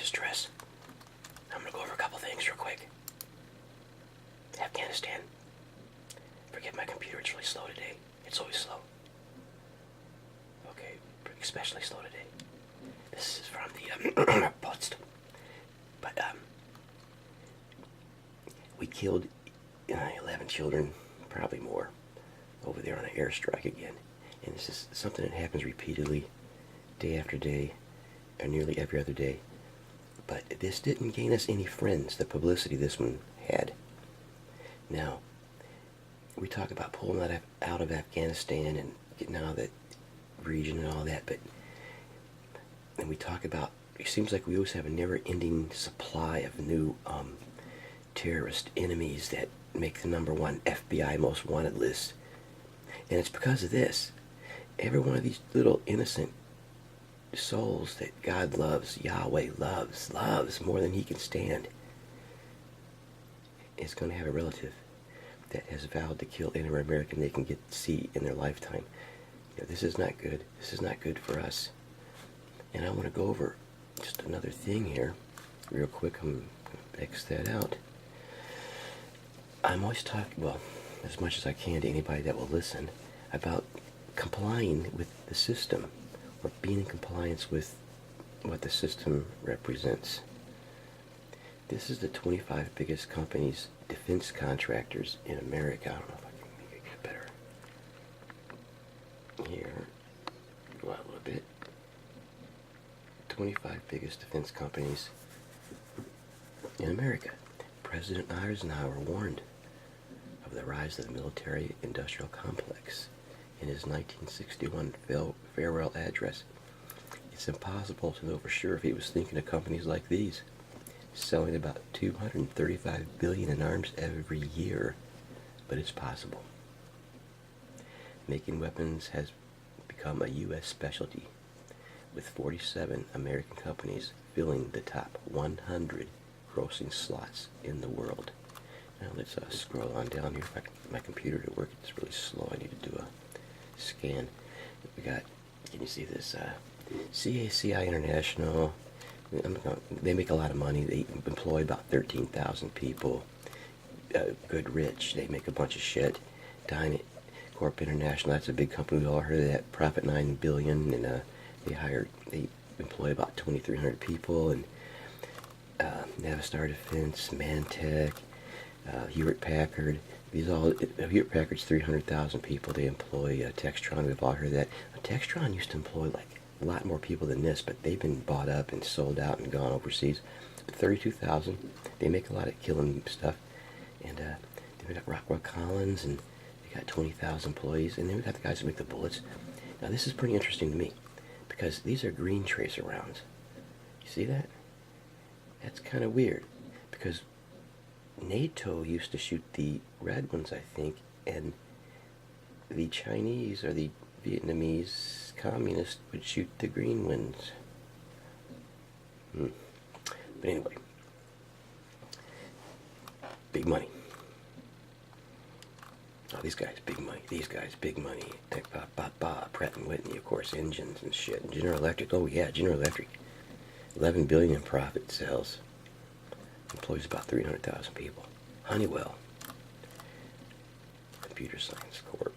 distress. I'm going to go over a couple things real quick. Afghanistan. Forgive my computer, it's really slow today. It's always slow. Okay, especially slow today. This is from the Post. But we killed 11 children, probably more, over there on an airstrike again. And this is something that happens repeatedly, day after day, or nearly every other day. But this didn't gain us any friends, the publicity this one had. Now, we talk about pulling out of Afghanistan and getting out of that region and all that, but and we talk about, it seems like we always have a never-ending supply of new terrorist enemies that make the #1 FBI most wanted list. And it's because of this. Every one of these little innocent souls that God loves, Yahweh loves more than he can stand, is going to have a relative that has vowed to kill any American they can get to see in their lifetime. You know, this is not good. This is not good for us. And I want to go over just another thing here real quick. I'm going to X that out. I'm always talking, well, as much as I can to anybody that will listen, about complying with the system, or being in compliance with what the system represents. This is the 25 biggest companies, defense contractors in America. I don't know if I can make it better. Here, go out a little bit. 25 biggest defense companies in America. President Eisenhower warned of the rise of the military-industrial complex in his 1961 farewell address. It's impossible to know for sure if he was thinking of companies like these, selling about $235 billion in arms every year, but it's possible. Making weapons has become a U.S. specialty, with 47 American companies filling the top 100 grossing slots in the world. Now let's scroll on down here. If I can, my computer to work, it's really slow. I need to do a scan. We got, can you see this? CACI International. They make a lot of money. They employ about 13,000 people. Goodrich, they make a bunch of shit. Dynat Corp International, that's a big company. We all heard of that. Profit $9 billion, and they employ about 2,300 people. And Navistar Defense, Mantech, Hewlett Packard. Hewlett Packard's 300,000 people. They employ Textron. We've all heard of that. Textron used to employ like a lot more people than this, but they've been bought up and sold out and gone overseas. 32,000. They make a lot of killing stuff. And they've got Rockwell Collins, and they got 20,000 employees. And then we got the guys that make the bullets. Now this is pretty interesting to me, because these are green tracer rounds. You see that? That's kind of weird, because NATO used to shoot the red ones, I think, and the Chinese or the Vietnamese communists would shoot the green ones. But anyway, big money. Oh, these guys, big money. These guys, big money. Pratt and Whitney, of course, engines and shit. General Electric, oh yeah, General Electric. 11 billion in profit sales. Employs about 300,000 people. Honeywell. Computer Science Corp.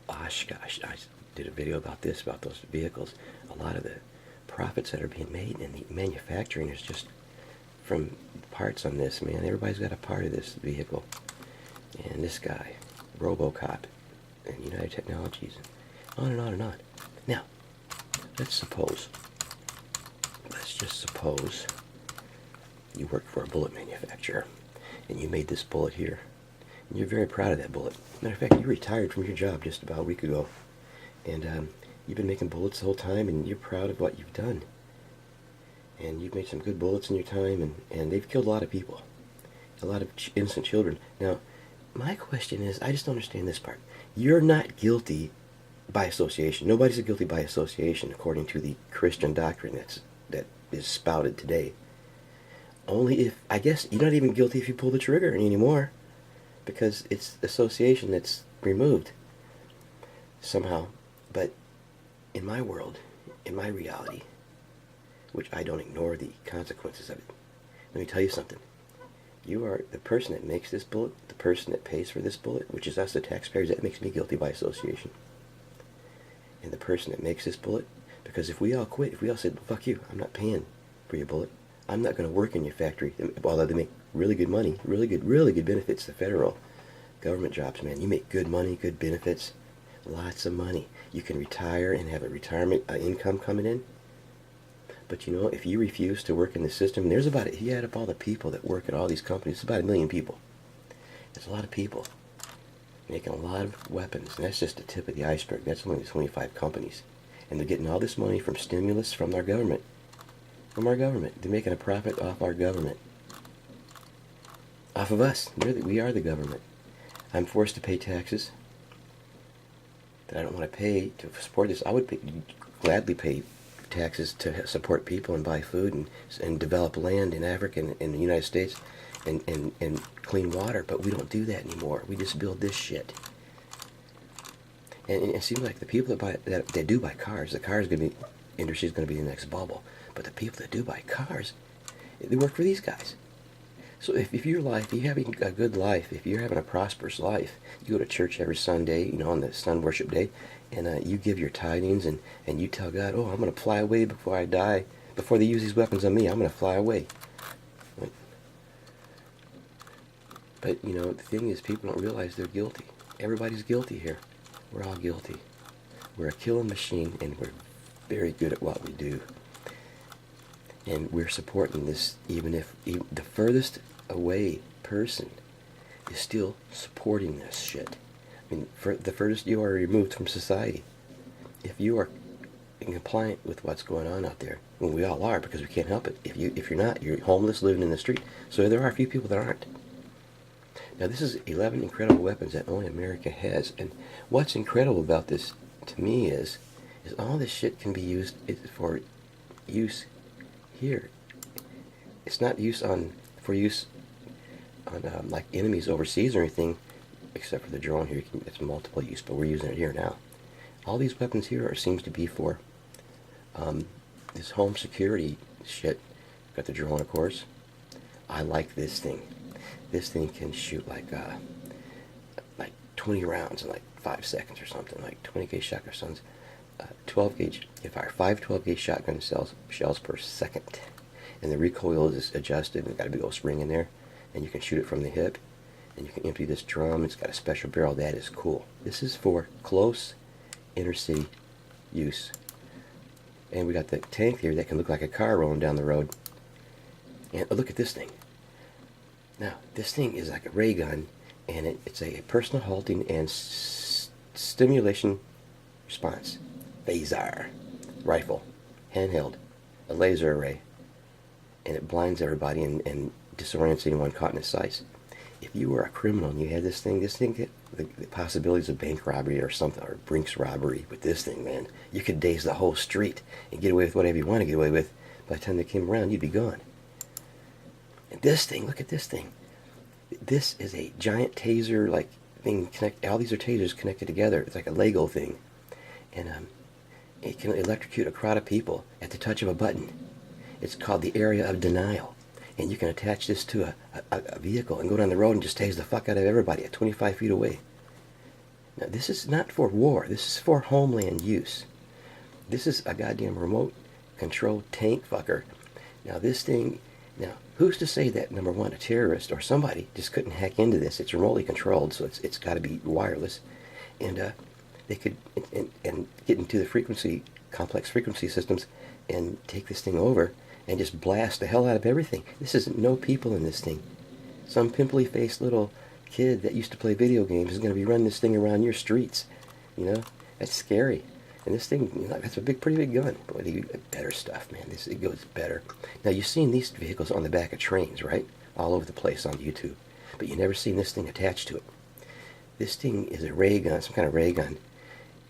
Oshkosh. I did a video about this, about those vehicles. A lot of the profits that are being made in the manufacturing is just from parts on this, man. Everybody's got a part of this vehicle. And this guy, RoboCop, and United Technologies, and on and on and on. Now, let's just suppose you worked for a bullet manufacturer, and you made this bullet here, and you're very proud of that bullet. Matter of fact, you retired from your job just about a week ago, and you've been making bullets the whole time, and you're proud of what you've done. And you've made some good bullets in your time, and they've killed a lot of people, a lot of innocent children. Now, my question is, I just don't understand this part. You're not guilty by association. Nobody's guilty by association, according to the Christian doctrine that is spouted today. Only if, I guess, you're not even guilty if you pull the trigger anymore, because it's association that's removed somehow. But in my world, in my reality, which I don't ignore the consequences of it. Let me tell you something. You are the person that makes this bullet, the person that pays for this bullet, which is us, the taxpayers. That makes me guilty by association. And the person that makes this bullet, because if we all quit, if we all said, well, fuck you, I'm not paying for your bullet, I'm not going to work in your factory, although they make really good money, really good benefits, the federal government jobs, man. You make good money, good benefits, lots of money. You can retire and have a retirement income coming in. But you know, if you refuse to work in the system, there's about, if you add up all the people that work at all these companies, it's about 1 million people. There's a lot of people making a lot of weapons, and that's just the tip of the iceberg. That's only 25 companies. And they're getting all this money from stimulus from our government. From our government. They're making a profit off our government. Off of us. We are the government. I'm forced to pay taxes that I don't want to pay to support this. I would gladly pay taxes to support people and buy food and develop land in Africa and in the United States and clean water, but we don't do that anymore. We just build this shit. And it seems like the people that do buy cars, the cars industry is going to be the next bubble. But the people that do buy cars, they work for these guys. So if your life, if you're having a good life, if you're having a prosperous life, you go to church every Sunday, you know, on the Sun Worship Day, and you give your tithings, and you tell God, oh, I'm going to fly away before I die. Before they use these weapons on me, I'm going to fly away. But, you know, the thing is, people don't realize they're guilty. Everybody's guilty here. We're all guilty. We're a killing machine, and we're very good at what we do. And we're supporting this, even if the furthest away person is still supporting this shit. I mean, the furthest you are removed from society. If you are compliant with what's going on out there, well, we all are, because we can't help it. If you're not, you're homeless, living in the street. So there are a few people that aren't. Now, this is 11 incredible weapons that only America has. And what's incredible about this, to me, is all this shit can be used for use here. It's not for use on like enemies overseas or anything, except for the drone here. It's multiple use, but we're using it here now. All these weapons here seems to be for this home security shit. Got the drone, of course. I like this thing. This thing can shoot like 20 rounds in like 5 seconds or something, like 20 gauge shotgun shells, 12 gauge. You fire 5 12 gauge shotgun shells per second, and the recoil is adjusted. And got a big old spring in there, and you can shoot it from the hip, and you can empty this drum. It's got a special barrel. That is cool. This is for close inner city use. And we got the tank here that can look like a car rolling down the road. And look at this thing. Now, this thing is like a ray gun, and it's a personal halting and stimulation response. Phaser. Rifle. Handheld. A laser array. And it blinds everybody and disorients anyone caught in its sights. If you were a criminal and you had this thing the possibilities of bank robbery or something, or Brinks robbery with this thing, man, you could daze the whole street and get away with whatever you want to get away with. By the time they came around, you'd be gone. And this thing, look at this thing. This is a giant taser like thing. All these are tasers connected together. It's like a Lego thing, and it can electrocute a crowd of people at the touch of a button. It's called the area of denial, and you can attach this to a vehicle and go down the road and just tase the fuck out of everybody at 25 feet away. Now, this is not for war. This is for homeland use. This is a goddamn remote control tank fucker. Now, this thing. Now, who's to say that, number one, a terrorist or somebody just couldn't hack into this? It's remotely controlled, so it's got to be wireless. And they could and get into the complex frequency systems and take this thing over and just blast the hell out of everything. This isn't no people in this thing. Some pimply-faced little kid that used to play video games is going to be running this thing around your streets. You know? That's scary. And this thing, you know, that's a pretty big gun. But you get better stuff, man. It goes better. Now, you've seen these vehicles on the back of trains, right? All over the place on YouTube. But you've never seen this thing attached to it. This thing is a ray gun, some kind of ray gun.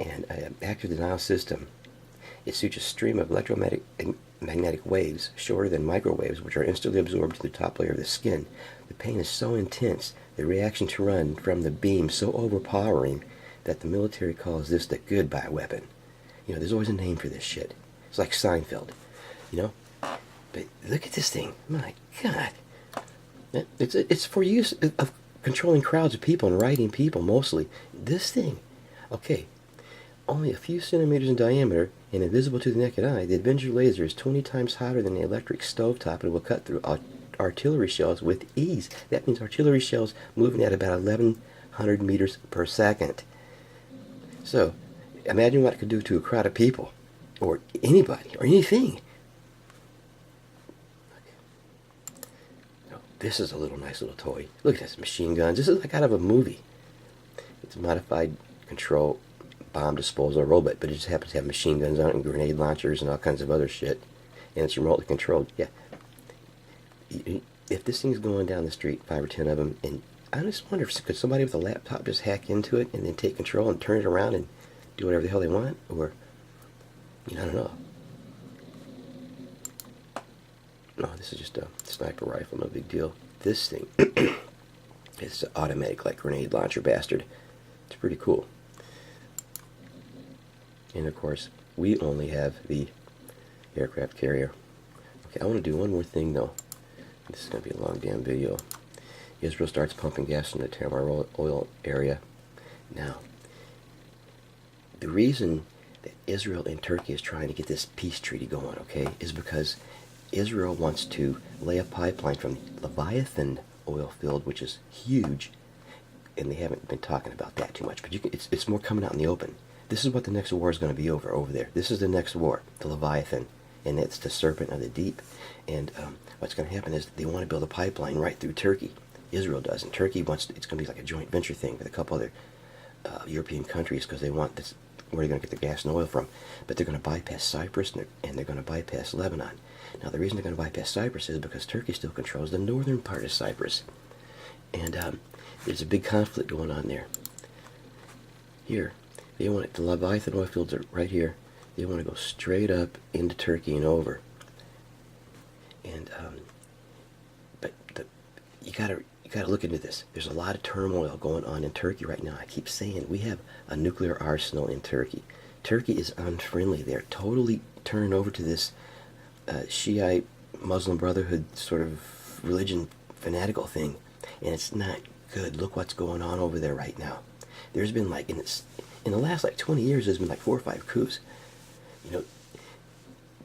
And an active denial system. It shoots a stream of electromagnetic waves, shorter than microwaves, which are instantly absorbed to the top layer of the skin. The pain is so intense, the reaction to run from the beam so overpowering, that the military calls this the goodbye weapon. You know, there's always a name for this shit. It's like Seinfeld, you know? But look at this thing. My God. It's for use of controlling crowds of people and riding people mostly. This thing, okay, only a few centimeters in diameter and invisible to the naked eye, the Avenger laser is 20 times hotter than the electric stovetop and will cut through artillery shells with ease. That means artillery shells moving at about 1,100 meters per second. So, imagine what it could do to a crowd of people, or anybody, or anything. This is a little nice little toy. Look at this, machine guns. This is like out of a movie. It's a modified control bomb disposal robot, but it just happens to have machine guns on it and grenade launchers and all kinds of other shit. And it's remotely controlled. Yeah. If this thing's going down the street, 5 or 10 of them, and I just wonder if could somebody with a laptop just hack into it and then take control and turn it around and do whatever the hell they want? Or, I don't know. No, this is just a sniper rifle, no big deal. This thing is automatic, like grenade launcher bastard. It's pretty cool. And of course, we only have the aircraft carrier. Okay, I want to do one more thing though. This is going to be a long damn video. Israel starts pumping gas in the Tamar oil area. Now, the reason that Israel and Turkey is trying to get this peace treaty going, okay, is because Israel wants to lay a pipeline from Leviathan oil field, which is huge, and they haven't been talking about that too much, but it's more coming out in the open. This is what the next war is going to be over there. This is the next war, the Leviathan, and it's the serpent of the deep. And what's going to happen is they want to build a pipeline right through Turkey. Israel does, and Turkey wants to, it's going to be like a joint venture thing with a couple other European countries, because they want this, where they're going to get the gas and oil from. But they're going to bypass Cyprus, and they're going to bypass Lebanon. Now, the reason they're going to bypass Cyprus is because Turkey still controls the northern part of Cyprus. And there's a big conflict going on there. Here, they want it, the Leviathan oil fields are right here. They want to go straight up into Turkey and over. And, but you gotta look into this. There's a lot of turmoil going on in Turkey right now. I keep saying we have a nuclear arsenal in Turkey. Turkey is unfriendly. They're totally turned over to this Shiite Muslim Brotherhood sort of religion fanatical thing, and it's not good. Look what's going on over there right now. There's been like in the last like 20 years, there's been like 4 or 5 coups.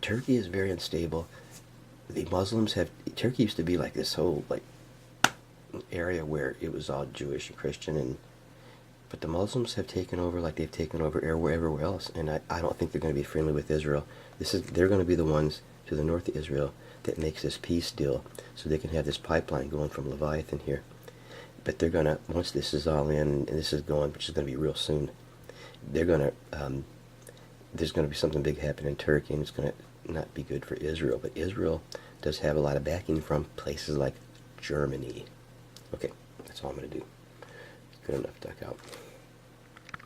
Turkey is very unstable. The Muslims have, Turkey used to be like this whole like area where it was all Jewish and Christian, but the Muslims have taken over like they've taken over everywhere else, and I don't think they're going to be friendly with Israel. They're going to be the ones to the north of Israel that makes this peace deal, so they can have this pipeline going from Leviathan here. But they're going to, once this is all in, and this is going, which is going to be real soon, they're going to, there's going to be something big happen in Turkey, and it's going to not be good for Israel. But Israel does have a lot of backing from places like Germany. Okay, that's all I'm going to do. Good enough, duck out.